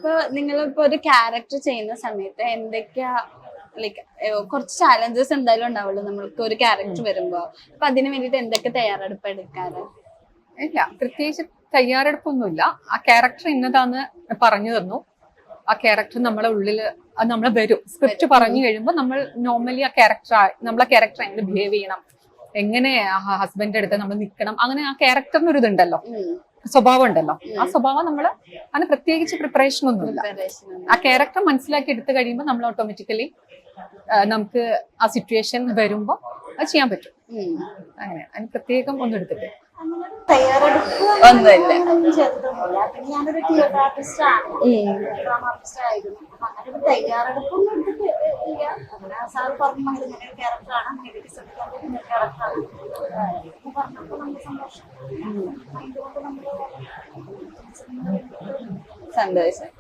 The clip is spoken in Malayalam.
അപ്പൊ നിങ്ങളിപ്പോ ഒരു ക്യാരക്ടർ ചെയ്യുന്ന സമയത്ത് എന്തൊക്കെയാ ലൈക്ക് കുറച്ച് ചാലഞ്ചസ് എന്തായാലും ഉണ്ടാവുള്ളൂ നമ്മൾക്ക് ഒരു ക്യാരക്ടർ വരുമ്പോ. അപ്പൊ അതിന് വേണ്ടിട്ട് എന്തൊക്കെ തയ്യാറെടുപ്പ് എടുക്കാറ്? ഇല്ല, പ്രത്യേകിച്ച് തയ്യാറെടുപ്പൊന്നുമില്ല. ആ ക്യാരക്ടർ ഇന്നതാന്ന് പറഞ്ഞു തന്നു, ആ ക്യാരക്ടർ നമ്മളെ ഉള്ളില് അത് നമ്മളെ വരും. സ്ക്രിപ്റ്റ് പറഞ്ഞു കഴിയുമ്പോൾ നമ്മൾ നോർമലി ആ ക്യാരക്ടർ എങ്ങനെ ബിഹേവ് ചെയ്യണം, എങ്ങനെ ഹസ്ബൻഡിന്റെ അടുത്ത് നമ്മൾ നിൽക്കണം, അങ്ങനെ ആ ക്യാരക്ടറിന് ഒരു ഇതുണ്ടല്ലോ, സ്വഭാവം ഉണ്ടല്ലോ. ആ സ്വഭാവം നമ്മള് അതിന് പ്രത്യേകിച്ച് പ്രിപ്പറേഷൻ ഒന്നുമില്ല. ആ ക്യാരക്ടർ മനസ്സിലാക്കി എടുത്തു കഴിയുമ്പോൾ നമ്മൾ ഓട്ടോമാറ്റിക്കലി നമുക്ക് ആ സിറ്റുവേഷൻ വരുമ്പോൾ അത് ചെയ്യാൻ പറ്റും. അങ്ങനെ അതിന് പ്രത്യേകം ഒന്നും എടുത്തിട്ട് തയ്യാറെടുപ്പ് ഒന്നുമില്ല. ചെറുതൊന്നുമില്ല. പിന്നെ ഞാനൊരു തിയേറ്റർ ആർട്ടിസ്റ്റ് ആണ്, ഡ്രാമ ആർട്ടിസ്റ്റ് ആയിരുന്നു. അപ്പൊ അങ്ങനെ ഒരു തയ്യാറെടുപ്പൊന്നും എടുത്തിട്ട് ഇല്ല. അങ്ങനെ സാറ് പറഞ്ഞു ഇങ്ങനെ ഒരു ക്യാരക്ടറാണ്, അങ്ങനെ ശ്രദ്ധിക്കാൻ പറ്റുന്ന ഒരു ക്യാരക്ടറാണ് പറഞ്ഞപ്പോൾ നമുക്ക് സന്തോഷം. അതുകൊണ്ട് നമ്മള് സന്തോഷം.